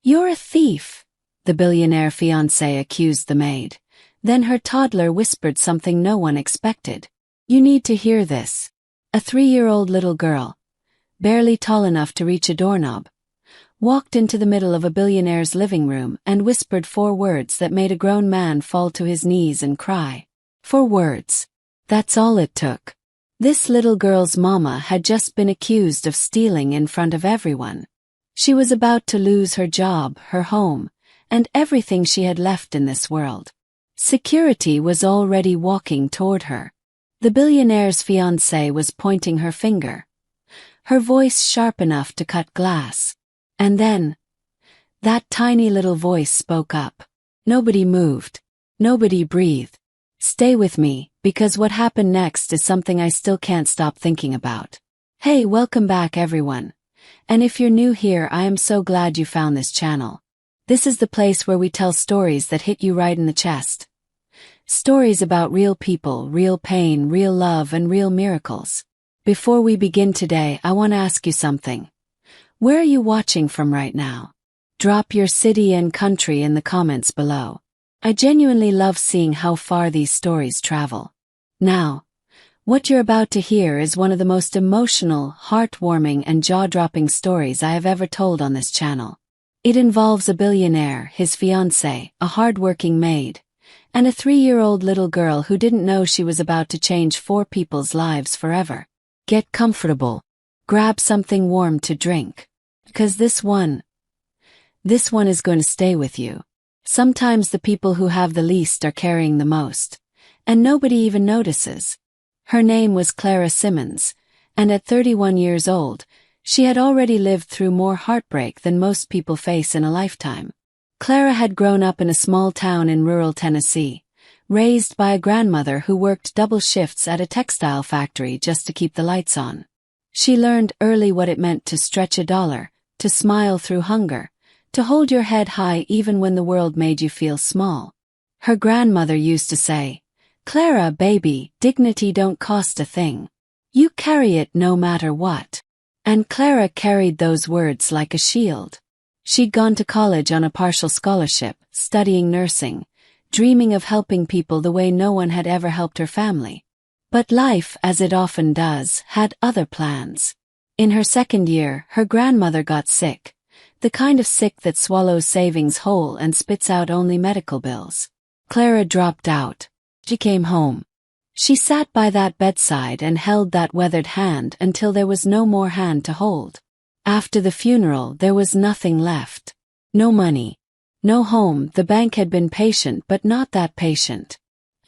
"You're a thief," the billionaire fiancée accused the maid. Then her toddler whispered something no one expected. "You need to hear this." A 3-year-old little girl, barely tall enough to reach a doorknob, walked into the middle of a billionaire's living room and whispered 4 words that made a grown man fall to his knees and cry. 4 words. That's all it took. This little girl's mama had just been accused of stealing in front of everyone. She was about to lose her job, her home, and everything she had left in this world. Security was already walking toward her. The billionaire's fiancé was pointing her finger, her voice sharp enough to cut glass. And then, that tiny little voice spoke up. Nobody moved. Nobody breathed. Stay with me, because what happened next is something I still can't stop thinking about. Hey, welcome back everyone. And if you're new here, I am so glad you found this channel. This is the place where we tell stories that hit you right in the chest. Stories about real people, real pain, real love, and real miracles. Before we begin today, I want to ask you something. Where are you watching from right now? Drop your city and country in the comments below. I genuinely love seeing how far these stories travel. Now, what you're about to hear is one of the most emotional, heartwarming, and jaw-dropping stories I have ever told on this channel. It involves a billionaire, his fiancée, a hard-working maid, and a 3-year-old little girl who didn't know she was about to change 4 people's lives forever. Get comfortable. Grab something warm to drink. Because this one is going to stay with you. Sometimes the people who have the least are carrying the most, and nobody even notices. Her name was Clara Simmons, and at 31 years old, she had already lived through more heartbreak than most people face in a lifetime. Clara had grown up in a small town in rural Tennessee, raised by a grandmother who worked double shifts at a textile factory just to keep the lights on. She learned early what it meant to stretch a dollar, to smile through hunger, to hold your head high even when the world made you feel small. Her grandmother used to say, "Clara, baby, dignity don't cost a thing. You carry it no matter what." And Clara carried those words like a shield. She'd gone to college on a partial scholarship, studying nursing, dreaming of helping people the way no one had ever helped her family. But life, as it often does, had other plans. In her 2nd year, her grandmother got sick, the kind of sick that swallows savings whole and spits out only medical bills. Clara dropped out. She came home. She sat by that bedside and held that weathered hand until there was no more hand to hold. After the funeral, there was nothing left. No money. No home. The bank had been patient but not that patient.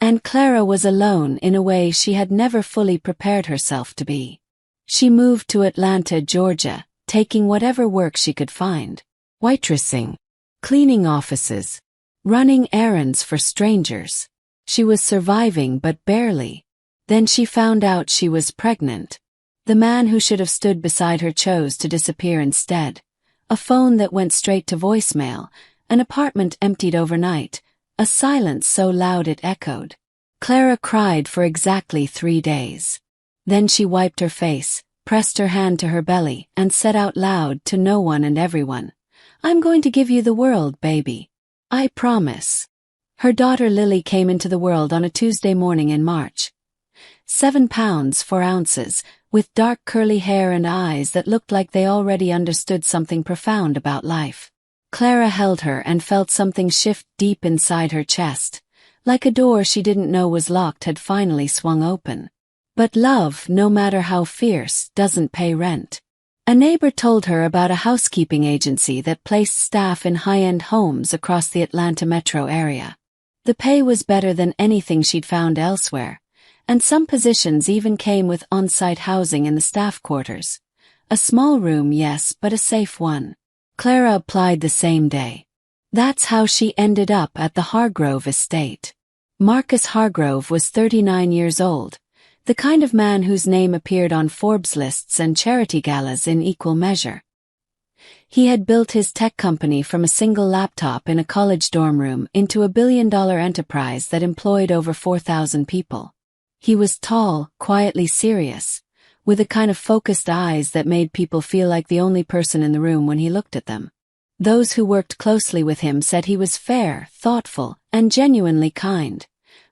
And Clara was alone in a way she had never fully prepared herself to be. She moved to Atlanta, Georgia, taking whatever work she could find. Waitressing, cleaning offices, running errands for strangers. She was surviving but barely. Then she found out she was pregnant. The man who should have stood beside her chose to disappear instead. A phone that went straight to voicemail, an apartment emptied overnight, a silence so loud it echoed. Clara cried for exactly 3 days. Then she wiped her face, pressed her hand to her belly, and said out loud to no one and everyone, "I'm going to give you the world, baby. I promise." Her daughter Lily came into the world on a Tuesday morning in March. 7 pounds 4 ounces, with dark curly hair and eyes that looked like they already understood something profound about life. Clara held her and felt something shift deep inside her chest, like a door she didn't know was locked had finally swung open. But love, no matter how fierce, doesn't pay rent. A neighbor told her about a housekeeping agency that placed staff in high-end homes across the Atlanta metro area. The pay was better than anything she'd found elsewhere, and some positions even came with on-site housing in the staff quarters. A small room, yes, but a safe one. Clara applied the same day. That's how she ended up at the Hargrove estate. Marcus Hargrove was 39 years old, the kind of man whose name appeared on Forbes lists and charity galas in equal measure. He had built his tech company from a single laptop in a college dorm room into a billion-dollar enterprise that employed over 4,000 people. He was tall, quietly serious, with a kind of focused eyes that made people feel like the only person in the room when he looked at them. Those who worked closely with him said he was fair, thoughtful, and genuinely kind.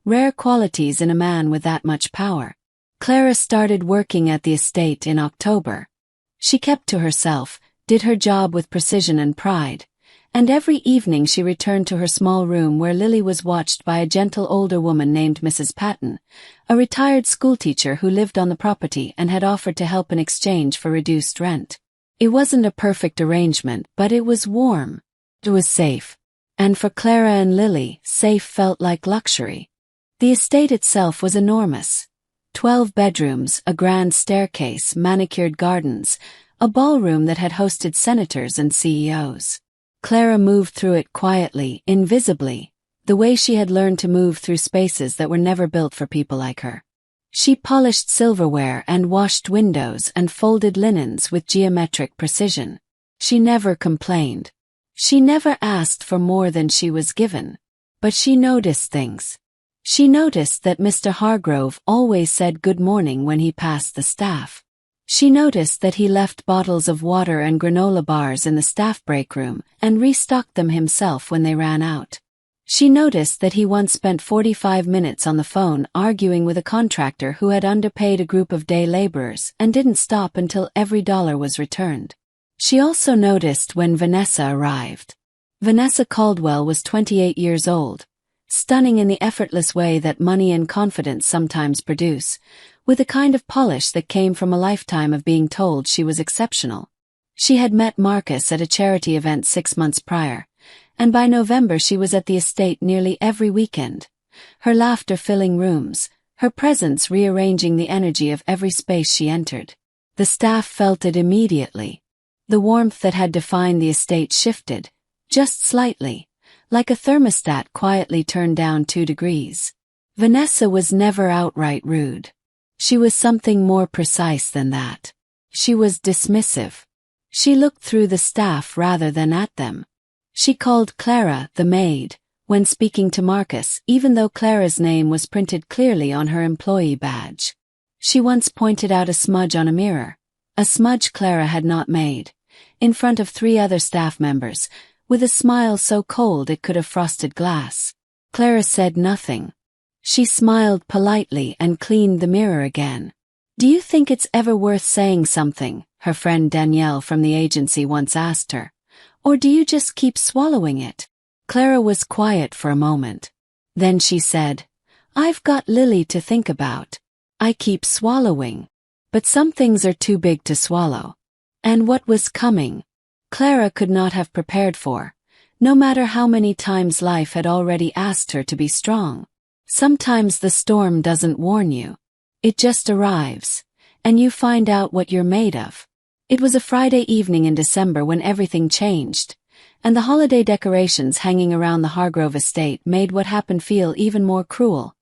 Rare qualities in a man with that much power. Clara started working at the estate in October. She kept to herself, did her job with precision and pride, and every evening she returned to her small room where Lily was watched by a gentle older woman named Mrs. Patton, a retired schoolteacher who lived on the property and had offered to help in exchange for reduced rent. It wasn't a perfect arrangement, but it was warm. It was safe. And for Clara and Lily, safe felt like luxury. The estate itself was enormous. 12 bedrooms, a grand staircase, manicured gardens, a ballroom that had hosted senators and CEOs. Clara moved through it quietly, invisibly, the way she had learned to move through spaces that were never built for people like her. She polished silverware and washed windows and folded linens with geometric precision. She never complained. She never asked for more than she was given. But she noticed things. She noticed that Mr. Hargrove always said good morning when he passed the staff. She noticed that he left bottles of water and granola bars in the staff break room and restocked them himself when they ran out. She noticed that he once spent 45 minutes on the phone arguing with a contractor who had underpaid a group of day laborers and didn't stop until every dollar was returned. She also noticed when Vanessa arrived. Vanessa Caldwell was 28 years old, stunning in the effortless way that money and confidence sometimes produce, with a kind of polish that came from a lifetime of being told she was exceptional. She had met Marcus at a charity event 6 months prior, and by November she was at the estate nearly every weekend, her laughter filling rooms, her presence rearranging the energy of every space she entered. The staff felt it immediately. The warmth that had defined the estate shifted, just slightly, like a thermostat quietly turned down 2 degrees. Vanessa was never outright rude. She was something more precise than that. She was dismissive. She looked through the staff rather than at them. She called Clara the maid when speaking to Marcus, even though Clara's name was printed clearly on her employee badge. She once pointed out a smudge on a mirror, a smudge Clara had not made, in front of 3 other staff members, with a smile so cold it could have frosted glass. Clara said nothing. She smiled politely and cleaned the mirror again. "Do you think it's ever worth saying something?" her friend Danielle from the agency once asked her. "Or do you just keep swallowing it?" Clara was quiet for a moment. Then she said, "I've got Lily to think about. I keep swallowing. But some things are too big to swallow." And what was coming, Clara could not have prepared for, no matter how many times life had already asked her to be strong. Sometimes the storm doesn't warn you. It just arrives, and you find out what you're made of. It was a Friday evening in December when everything changed, and the holiday decorations hanging around the Hargrove estate made what happened feel even more cruel,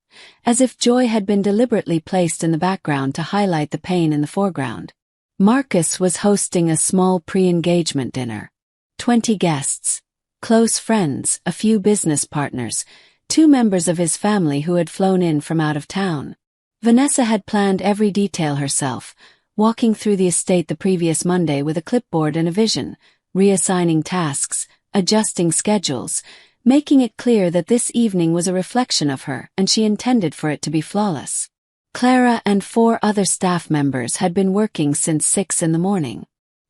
as if joy had been deliberately placed in the background to highlight the pain in the foreground. Marcus was hosting a small pre-engagement dinner. 20 guests, close friends, a few business partners, 2 members of his family who had flown in from out of town. Vanessa had planned every detail herself, walking through the estate the previous Monday with a clipboard and a vision, reassigning tasks, adjusting schedules, making it clear that this evening was a reflection of her and she intended for it to be flawless. Clara and 4 other staff members had been working since 6 in the morning.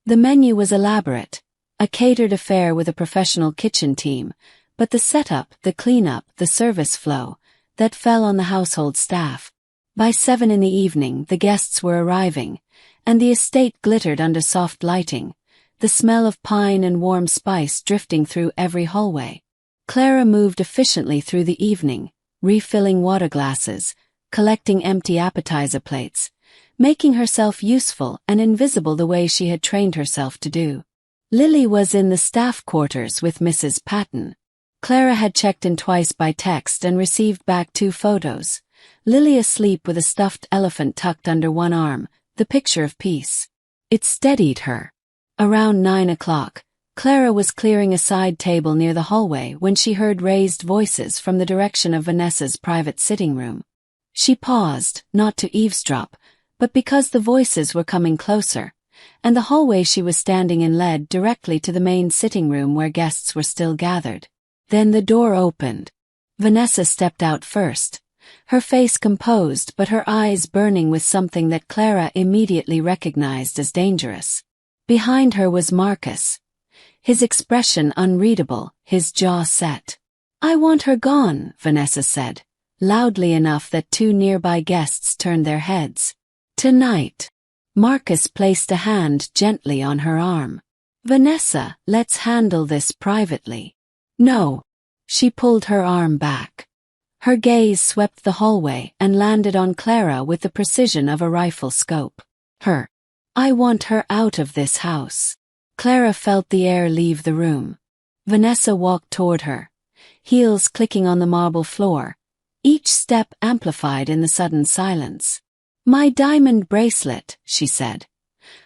The menu was elaborate, a catered affair with a professional kitchen team, but the setup, the cleanup, the service flow, that fell on the household staff. By 7 in the evening the guests were arriving, and the estate glittered under soft lighting, the smell of pine and warm spice drifting through every hallway. Clara moved efficiently through the evening, refilling water glasses, collecting empty appetizer plates, making herself useful and invisible the way she had trained herself to do. Lily was in the staff quarters with Mrs. Patton. Clara had checked in twice by text and received back 2 photos. Lily asleep with a stuffed elephant tucked under one arm, the picture of peace. It steadied her. Around 9 o'clock, Clara was clearing a side table near the hallway when she heard raised voices from the direction of Vanessa's private sitting room. She paused, not to eavesdrop, but because the voices were coming closer, and the hallway she was standing in led directly to the main sitting room where guests were still gathered. Then the door opened. Vanessa stepped out first, her face composed but her eyes burning with something that Clara immediately recognized as dangerous. Behind her was Marcus, his expression unreadable, his jaw set. "I want her gone," Vanessa said, loudly enough that two nearby guests turned their heads. "Tonight." Marcus placed a hand gently on her arm. "Vanessa, let's handle this privately." "No." She pulled her arm back. Her gaze swept the hallway and landed on Clara with the precision of a rifle scope. "Her. I want her out of this house." Clara felt the air leave the room. Vanessa walked toward her, heels clicking on the marble floor, each step amplified in the sudden silence. "My diamond bracelet," she said,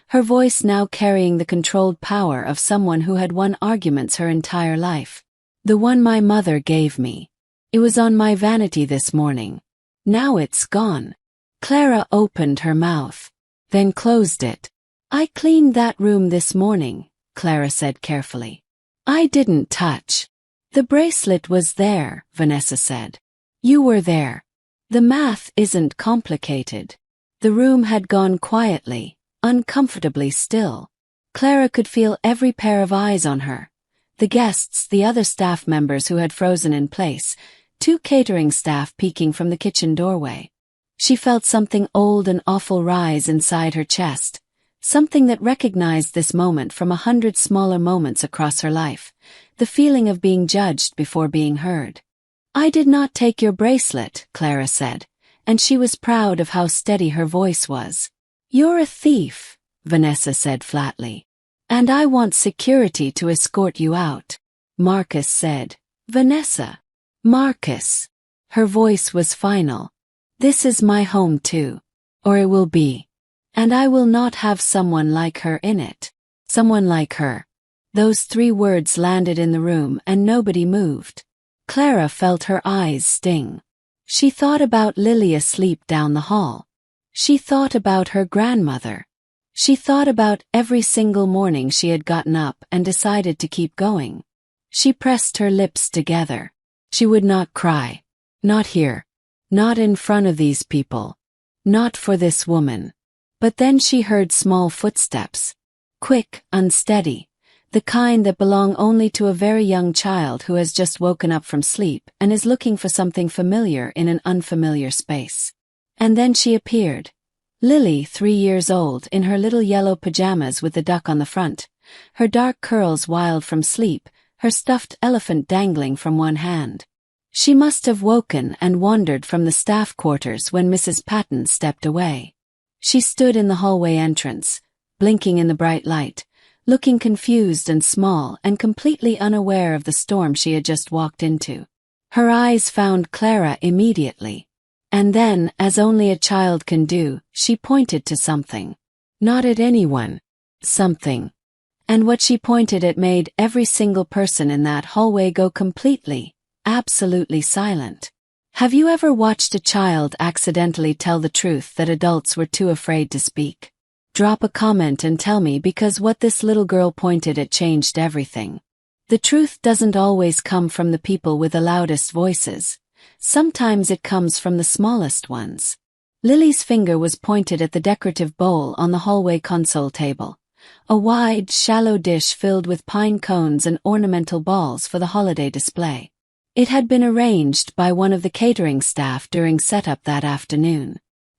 her voice now carrying the controlled power of someone who had won arguments her entire life. "The one my mother gave me. It was on my vanity this morning. Now it's gone." Clara opened her mouth, then closed it. "I cleaned that room this morning," Clara said carefully. "I didn't touch." "The bracelet was there," Vanessa said. "You were there. The math isn't complicated." The room had gone quietly, uncomfortably still. Clara could feel every pair of eyes on her. The guests, the other staff members who had frozen in place, two catering staff peeking from the kitchen doorway. She felt something old and awful rise inside her chest, something that recognized this moment from 100 smaller moments across her life, the feeling of being judged before being heard. "I did not take your bracelet," Clara said, and she was proud of how steady her voice was. "You're a thief," Vanessa said flatly. "And I want security to escort you out," Marcus said. "Vanessa." "Marcus." Her voice was final. "This is my home too. Or it will be. And I will not have someone like her in it." Someone like her. Those 3 words landed in the room and nobody moved. Clara felt her eyes sting. She thought about Lily asleep down the hall. She thought about her grandmother. She thought about every single morning she had gotten up and decided to keep going. She pressed her lips together. She would not cry. Not here. Not in front of these people. Not for this woman. But then she heard small footsteps. Quick, unsteady. The kind that belong only to a very young child who has just woken up from sleep and is looking for something familiar in an unfamiliar space. And then she appeared. Lily, 3 years old, in her little yellow pajamas with the duck on the front, her dark curls wild from sleep, her stuffed elephant dangling from one hand. She must have woken and wandered from the staff quarters when Mrs. Patton stepped away. She stood in the hallway entrance, blinking in the bright light, looking confused and small and completely unaware of the storm she had just walked into. Her eyes found Clara immediately. And then, as only a child can do, she pointed to something. Not at anyone. Something. And what she pointed at made every single person in that hallway go completely, absolutely silent. Have you ever watched a child accidentally tell the truth that adults were too afraid to speak? Drop a comment and tell me, because what this little girl pointed at changed everything. The truth doesn't always come from the people with the loudest voices. Sometimes it comes from the smallest ones. Lily's finger was pointed at the decorative bowl on the hallway console table. A wide, shallow dish filled with pine cones and ornamental balls for the holiday display. It had been arranged by one of the catering staff during setup that afternoon.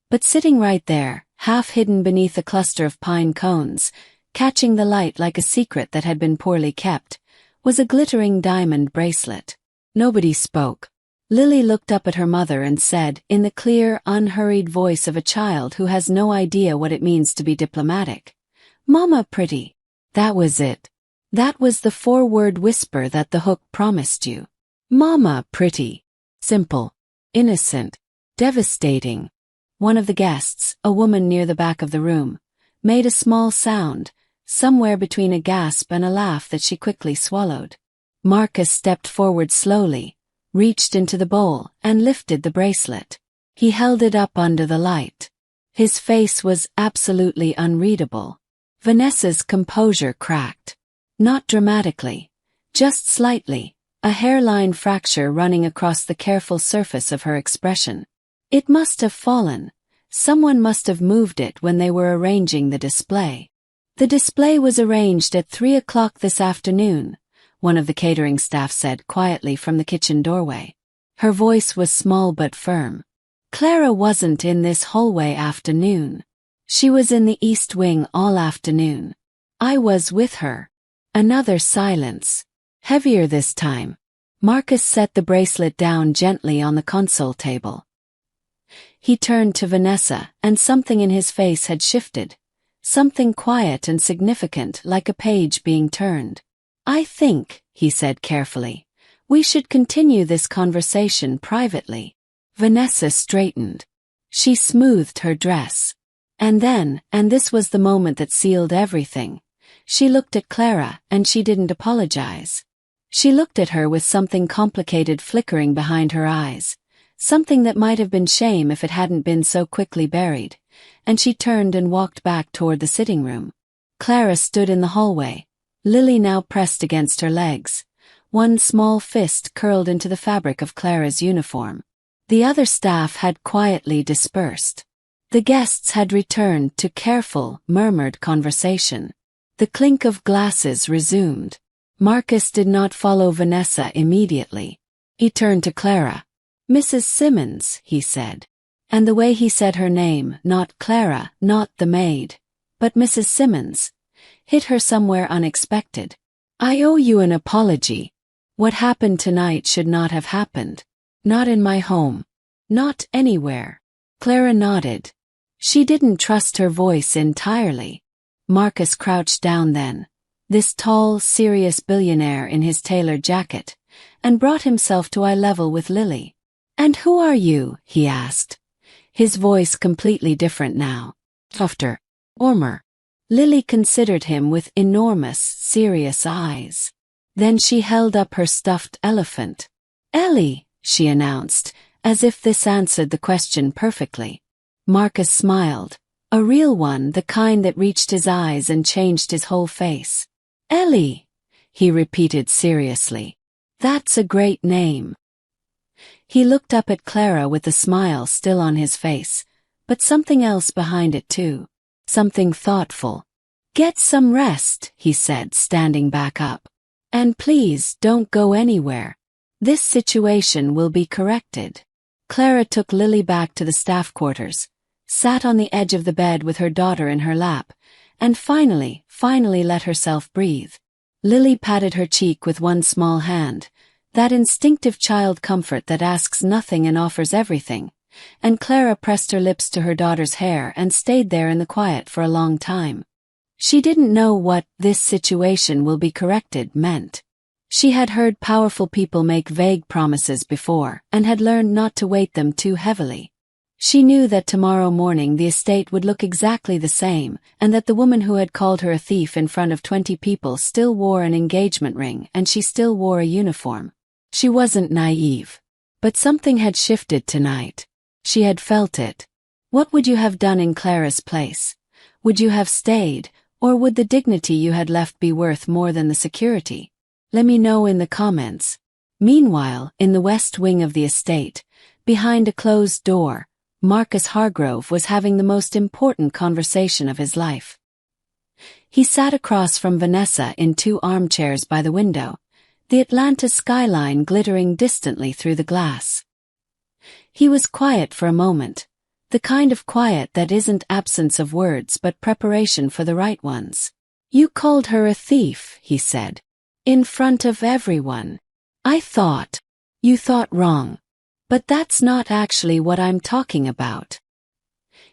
But sitting right there, half hidden beneath a cluster of pine cones, catching the light like a secret that had been poorly kept, was a glittering diamond bracelet. Nobody spoke. Lily looked up at her mother and said, in the clear, unhurried voice of a child who has no idea what it means to be diplomatic, "Mama, pretty." That was it. That was the 4-word whisper that the hook promised you. Mama, pretty. Simple. Innocent. Devastating. One of the guests, a woman near the back of the room, made a small sound, somewhere between a gasp and a laugh that she quickly swallowed. Marcus stepped forward slowly, reached into the bowl, and lifted the bracelet. He held it up under the light. His face was absolutely unreadable. Vanessa's composure cracked. Not dramatically, just slightly, a hairline fracture running across the careful surface of her expression. It must have fallen. Someone must have moved it when they were arranging the display. The display was arranged at 3 o'clock this afternoon, one of the catering staff said quietly from the kitchen doorway. Her voice was small but firm. Clara wasn't in this hallway afternoon. She was in the East Wing all afternoon. I was with her. Another silence. Heavier this time. Marcus set the bracelet down gently on the console table. He turned to Vanessa, and something in his face had shifted. Something quiet and significant, like a page being turned. I think, he said carefully, we should continue this conversation privately. Vanessa straightened. She smoothed her dress. And then, and this was the moment that sealed everything, she looked at Clara, and she didn't apologize. She looked at her with something complicated flickering behind her eyes, something that might have been shame if it hadn't been so quickly buried, and she turned and walked back toward the sitting room. Clara stood in the hallway, Lily now pressed against her legs, one small fist curled into the fabric of Clara's uniform. The other staff had quietly dispersed. The guests had returned to careful, murmured conversation. The clink of glasses resumed. Marcus did not follow Vanessa immediately. He turned to Clara. Mrs. Simmons, he said. And the way he said her name, not Clara, not the maid, but Mrs. Simmons, hit her somewhere unexpected. I owe you an apology. What happened tonight should not have happened. Not in my home. Not anywhere. Clara nodded. She didn't trust her voice entirely. Marcus crouched down then, this tall, serious billionaire in his tailored jacket, and brought himself to eye level with Lily. And who are you? He asked. His voice completely different now. Softer. Warmer. Lily considered him with enormous, serious eyes. Then she held up her stuffed elephant. Ellie, she announced, as if this answered the question perfectly. Marcus smiled. A real one, the kind that reached his eyes and changed his whole face. Ellie, he repeated seriously. That's a great name. He looked up at Clara with the smile still on his face, but something else behind it too. Something thoughtful. Get some rest, he said, standing back up. And please don't go anywhere. This situation will be corrected. Clara took Lily back to the staff quarters, sat on the edge of the bed with her daughter in her lap, and finally let herself breathe. Lily patted her cheek with one small hand, that instinctive child comfort that asks nothing and offers everything, and Clara pressed her lips to her daughter's hair and stayed there in the quiet for a long time. She didn't know what "this situation will be corrected" meant. She had heard powerful people make vague promises before and had learned not to weight them too heavily. She knew that tomorrow morning the estate would look exactly the same, and that the woman who had called her a thief in front of 20 people still wore an engagement ring and she still wore a uniform. She wasn't naive. But something had shifted tonight. She had felt it. What would you have done in Clara's place? Would you have stayed, or would the dignity you had left be worth more than the security? Let me know in the comments. Meanwhile, in the west wing of the estate, behind a closed door, Marcus Hargrove was having the most important conversation of his life. He sat across from Vanessa in 2 armchairs by the window, the Atlanta skyline glittering distantly through the glass. He was quiet for a moment, the kind of quiet that isn't absence of words but preparation for the right ones. You called her a thief, he said. In front of everyone. You thought wrong. But that's not actually what I'm talking about.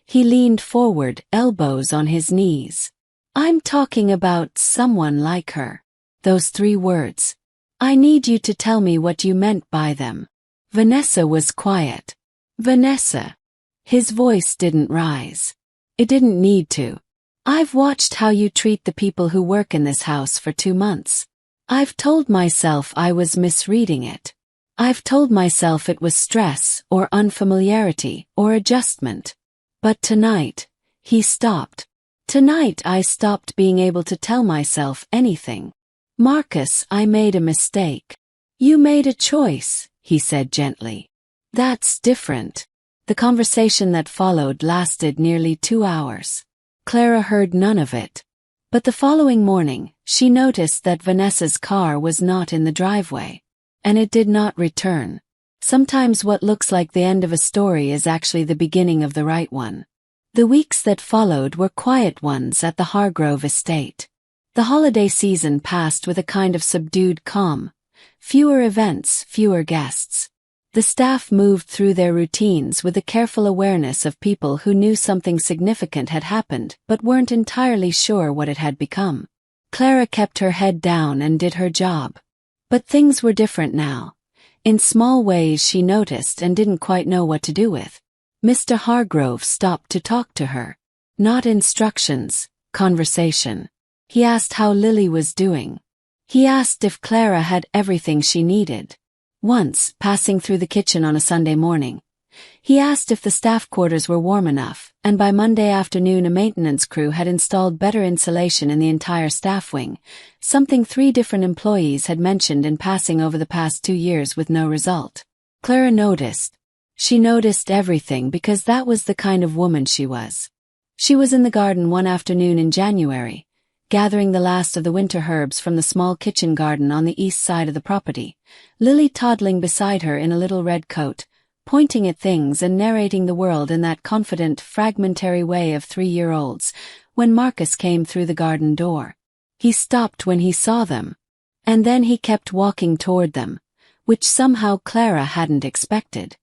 He leaned forward, elbows on his knees. I'm talking about someone like her. Those 3 words. I need you to tell me what you meant by them. Vanessa was quiet. Vanessa. His voice didn't rise. It didn't need to. I've watched how you treat the people who work in this house for 2 months. I've told myself I was misreading it. I've told myself it was stress, or unfamiliarity, or adjustment. But tonight, he stopped. Tonight I stopped being able to tell myself anything. Marcus, I made a mistake. You made a choice, he said gently. That's different. The conversation that followed lasted nearly 2 hours. Clara heard none of it. But the following morning, she noticed that Vanessa's car was not in the driveway. And it did not return. Sometimes what looks like the end of a story is actually the beginning of the right one. The weeks that followed were quiet ones at the Hargrove estate. The holiday season passed with a kind of subdued calm. Fewer events, fewer guests. The staff moved through their routines with a careful awareness of people who knew something significant had happened but weren't entirely sure what it had become. Clara kept her head down and did her job. But things were different now. In small ways she noticed and didn't quite know what to do with. Mr. Hargrove stopped to talk to her. Not instructions, conversation. He asked how Lily was doing. He asked if Clara had everything she needed. Once, passing through the kitchen on a Sunday morning, he asked if the staff quarters were warm enough, and by Monday afternoon a maintenance crew had installed better insulation in the entire staff wing, something 3 different employees had mentioned in passing over the past 2 years with no result. Clara noticed. She noticed everything because that was the kind of woman she was. She was in the garden one afternoon in January, gathering the last of the winter herbs from the small kitchen garden on the east side of the property, Lily toddling beside her in a little red coat, pointing at things and narrating the world in that confident, fragmentary way of 3-year-olds, when Marcus came through the garden door. He stopped when he saw them. And then he kept walking toward them, which somehow Clara hadn't expected.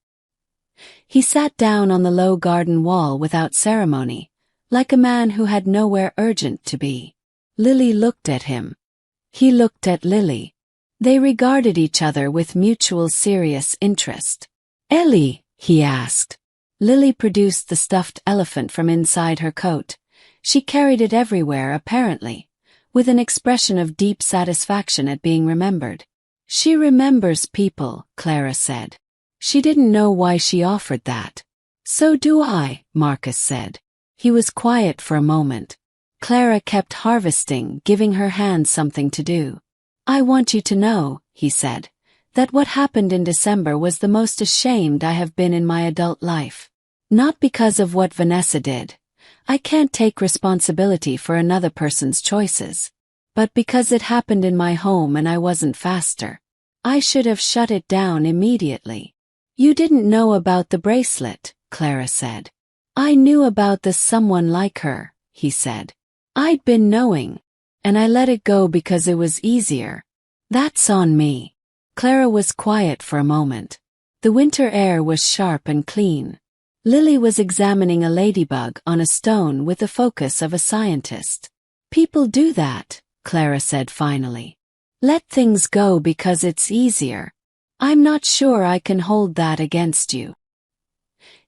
He sat down on the low garden wall without ceremony, like a man who had nowhere urgent to be. Lily looked at him. He looked at Lily. They regarded each other with mutual serious interest. "Ellie?" he asked. Lily produced the stuffed elephant from inside her coat. She carried it everywhere apparently, with an expression of deep satisfaction at being remembered. "She remembers people," Clara said. She didn't know why she offered that. "So do I," Marcus said. He was quiet for a moment. Clara kept harvesting, giving her hand something to do. "I want you to know," he said, "that what happened in December was the most ashamed I have been in my adult life. Not because of what Vanessa did. I can't take responsibility for another person's choices. But because it happened in my home and I wasn't faster. I should have shut it down immediately." "You didn't know about the bracelet," Clara said. "I knew about the someone like her," he said. "I'd been knowing. And I let it go because it was easier. That's on me." Clara was quiet for a moment. The winter air was sharp and clean. Lily was examining a ladybug on a stone with the focus of a scientist. "People do that," Clara said finally. "Let things go because it's easier. I'm not sure I can hold that against you."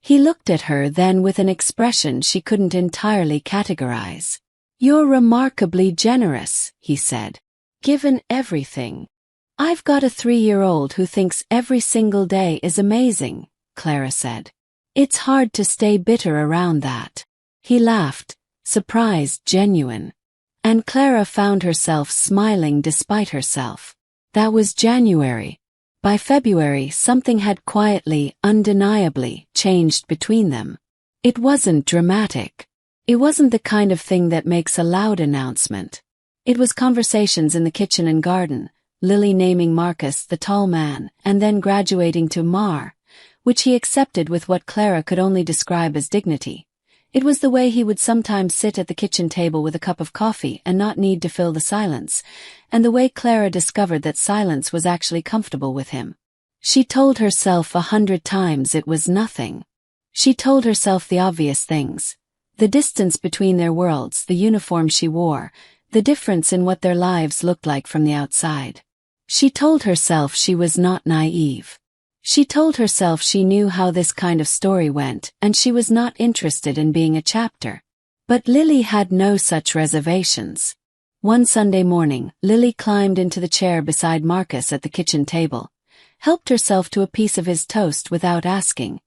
He looked at her then with an expression she couldn't entirely categorize. "You're remarkably generous," he said. "Given everything." "I've got a 3-year-old who thinks every single day is amazing," Clara said. "It's hard to stay bitter around that." He laughed, surprised, genuine. And Clara found herself smiling despite herself. That was January. By February, something had quietly, undeniably, changed between them. It wasn't dramatic. It wasn't the kind of thing that makes a loud announcement. It was conversations in the kitchen and garden, Lily naming Marcus the tall man, and then graduating to Mar, which he accepted with what Clara could only describe as dignity. It was the way he would sometimes sit at the kitchen table with a cup of coffee and not need to fill the silence, and the way Clara discovered that silence was actually comfortable with him. She told herself 100 times it was nothing. She told herself the obvious things. The distance between their worlds, the uniform she wore, the difference in what their lives looked like from the outside. She told herself she was not naive. She told herself she knew how this kind of story went, and she was not interested in being a chapter. But Lily had no such reservations. One Sunday morning, Lily climbed into the chair beside Marcus at the kitchen table, helped herself to a piece of his toast without asking,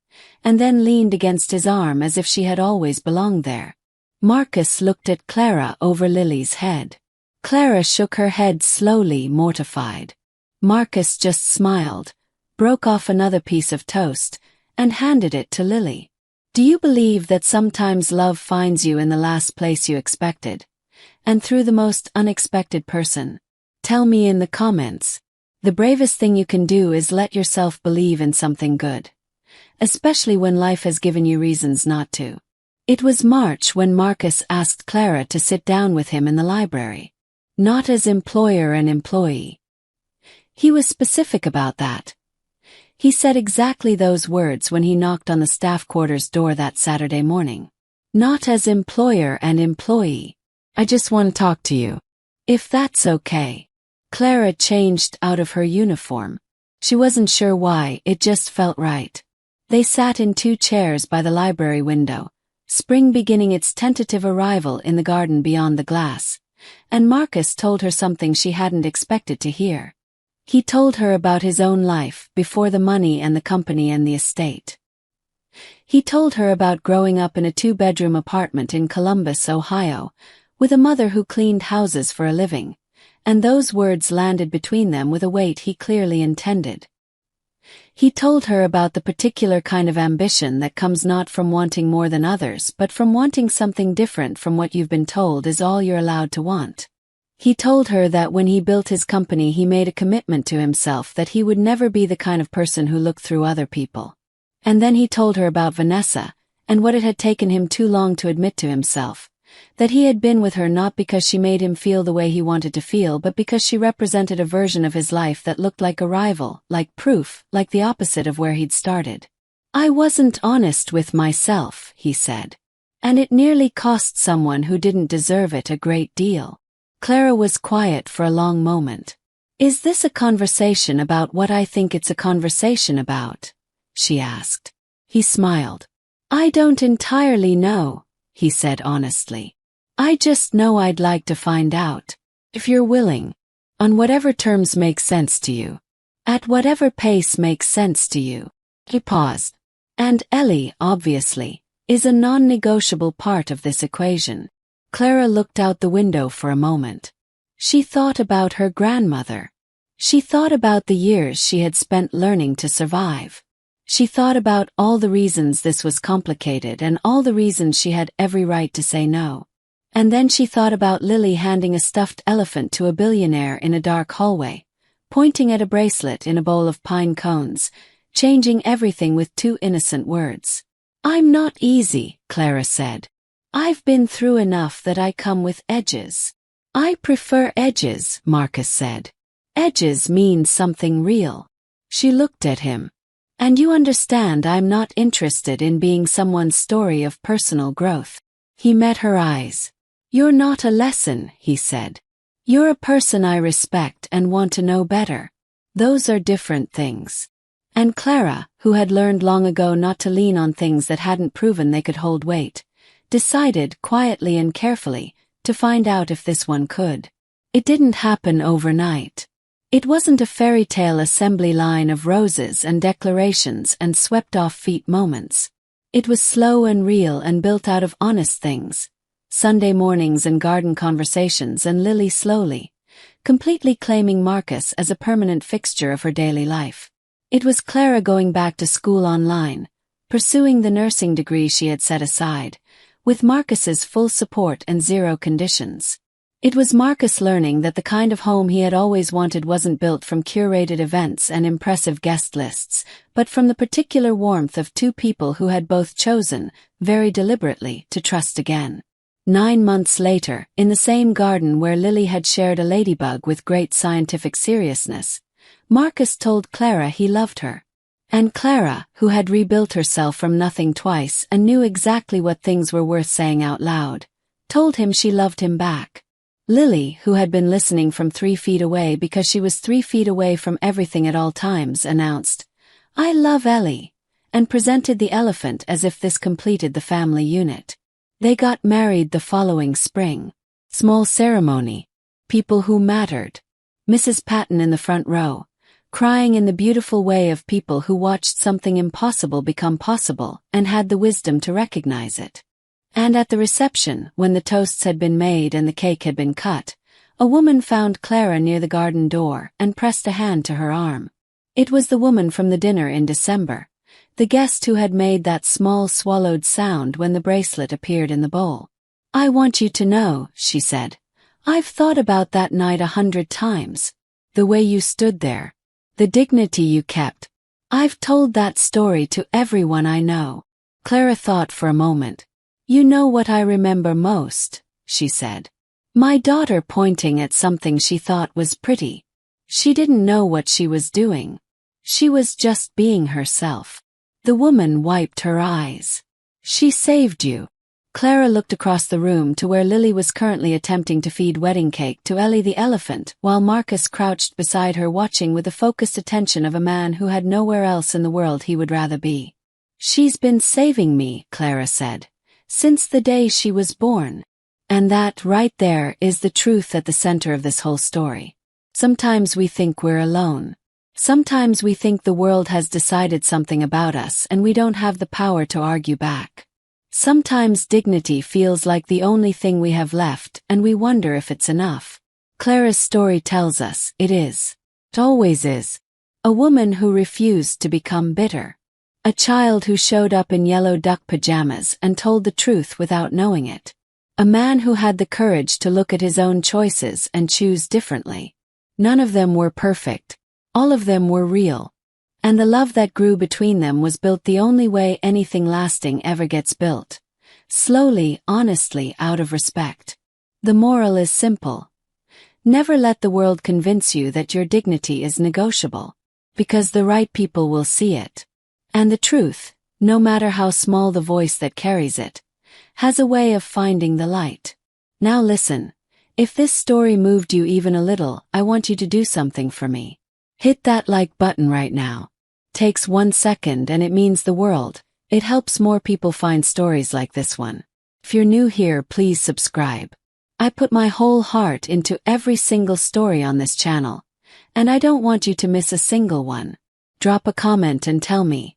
and then leaned against his arm as if she had always belonged there. Marcus looked at Clara over Lily's head. Clara shook her head slowly, mortified. Marcus just smiled, broke off another piece of toast, and handed it to Lily. Do you believe that sometimes love finds you in the last place you expected? And through the most unexpected person? Tell me in the comments. The bravest thing you can do is let yourself believe in something good. Especially when life has given you reasons not to. It was March when Marcus asked Clara to sit down with him in the library. Not as employer and employee. He was specific about that. He said exactly those words when he knocked on the staff quarters door that Saturday morning. Not as employer and employee. I just want to talk to you. If that's okay. Clara changed out of her uniform. She wasn't sure why, it just felt right. They sat in 2 chairs by the library window, spring beginning its tentative arrival in the garden beyond the glass, and Marcus told her something she hadn't expected to hear. He told her about his own life before the money and the company and the estate. He told her about growing up in a 2-bedroom apartment in Columbus, Ohio, with a mother who cleaned houses for a living, and those words landed between them with a weight he clearly intended. He told her about the particular kind of ambition that comes not from wanting more than others but from wanting something different from what you've been told is all you're allowed to want. He told her that when he built his company he made a commitment to himself that he would never be the kind of person who looked through other people. And then he told her about Vanessa, and what it had taken him too long to admit to himself. That he had been with her not because she made him feel the way he wanted to feel but because she represented a version of his life that looked like a rival, like proof, like the opposite of where he'd started. I wasn't honest with myself, he said. And it nearly cost someone who didn't deserve it a great deal. Clara was quiet for a long moment. Is this a conversation about what I think it's a conversation about? She asked. He smiled. I don't entirely know, he said honestly. I just know I'd like to find out. If you're willing. On whatever terms make sense to you. At whatever pace makes sense to you. He paused. And Ellie, obviously, is a non-negotiable part of this equation. Clara looked out the window for a moment. She thought about her grandmother. She thought about the years she had spent learning to survive. She thought about all the reasons this was complicated and all the reasons she had every right to say no. And then she thought about Lily handing a stuffed elephant to a billionaire in a dark hallway, pointing at a bracelet in a bowl of pine cones, changing everything with 2 innocent words. I'm not easy, Clara said. I've been through enough that I come with edges. I prefer edges, Marcus said. Edges mean something real. She looked at him. And you understand I'm not interested in being someone's story of personal growth. He met her eyes. You're not a lesson, he said. You're a person I respect and want to know better. Those are different things. And Clara, who had learned long ago not to lean on things that hadn't proven they could hold weight, decided quietly and carefully to find out if this one could. It didn't happen overnight. It wasn't a fairy tale assembly line of roses and declarations and swept-off feet moments. It was slow and real and built out of honest things. Sunday mornings and garden conversations and Lily slowly, completely claiming Marcus as a permanent fixture of her daily life. It was Clara going back to school online, pursuing the nursing degree she had set aside, with Marcus's full support and 0 conditions. It was Marcus learning that the kind of home he had always wanted wasn't built from curated events and impressive guest lists, but from the particular warmth of 2 people who had both chosen, very deliberately, to trust again. 9 months later, in the same garden where Lily had shared a ladybug with great scientific seriousness, Marcus told Clara he loved her. And Clara, who had rebuilt herself from nothing twice and knew exactly what things were worth saying out loud, told him she loved him back. Lily, who had been listening from 3 feet away because she was 3 feet away from everything at all times, announced, I love Ellie, and presented the elephant as if this completed the family unit. They got married the following spring. Small ceremony. People who mattered. Mrs. Patton in the front row, crying in the beautiful way of people who watched something impossible become possible and had the wisdom to recognize it. And at the reception, when the toasts had been made and the cake had been cut, a woman found Clara near the garden door and pressed a hand to her arm. It was the woman from the dinner in December, the guest who had made that small swallowed sound when the bracelet appeared in the bowl. "I want you to know," she said. "I've thought about that night 100 times. The way you stood there. The dignity you kept. I've told that story to everyone I know." Clara thought for a moment. "You know what I remember most," she said. "My daughter pointing at something she thought was pretty. She didn't know what she was doing. She was just being herself." The woman wiped her eyes. "She saved you." Clara looked across the room to where Lily was currently attempting to feed wedding cake to Ellie the elephant, while Marcus crouched beside her watching with the focused attention of a man who had nowhere else in the world he would rather be. "She's been saving me," Clara said, "since the day she was born." And that, right there, is the truth at the center of this whole story. Sometimes we think we're alone. Sometimes we think the world has decided something about us and we don't have the power to argue back. Sometimes dignity feels like the only thing we have left and we wonder if it's enough. Clara's story tells us it is. It always is. A woman who refused to become bitter. A child who showed up in yellow duck pajamas and told the truth without knowing it. A man who had the courage to look at his own choices and choose differently. None of them were perfect. All of them were real. And the love that grew between them was built the only way anything lasting ever gets built. Slowly, honestly, out of respect. The moral is simple. Never let the world convince you that your dignity is negotiable. Because the right people will see it. And the truth, no matter how small the voice that carries it, has a way of finding the light. Now listen. If this story moved you even a little, I want you to do something for me. Hit that like button right now. Takes 1 second and it means the world. It helps more people find stories like this one. If you're new here, please subscribe. I put my whole heart into every single story on this channel, and I don't want you to miss a single one. Drop a comment and tell me,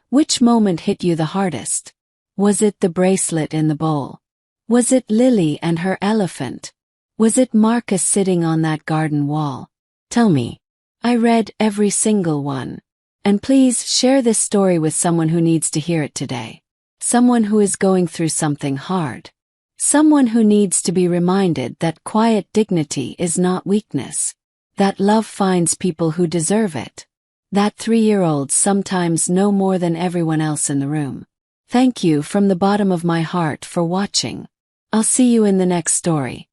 which moment hit you the hardest? Was it the bracelet in the bowl? Was it Lily and her elephant? Was it Marcus sitting on that garden wall? Tell me. I read every single one. And please share this story with someone who needs to hear it today. Someone who is going through something hard. Someone who needs to be reminded that quiet dignity is not weakness. That love finds people who deserve it. That 3-year-olds sometimes know more than everyone else in the room. Thank you from the bottom of my heart for watching. I'll see you in the next story.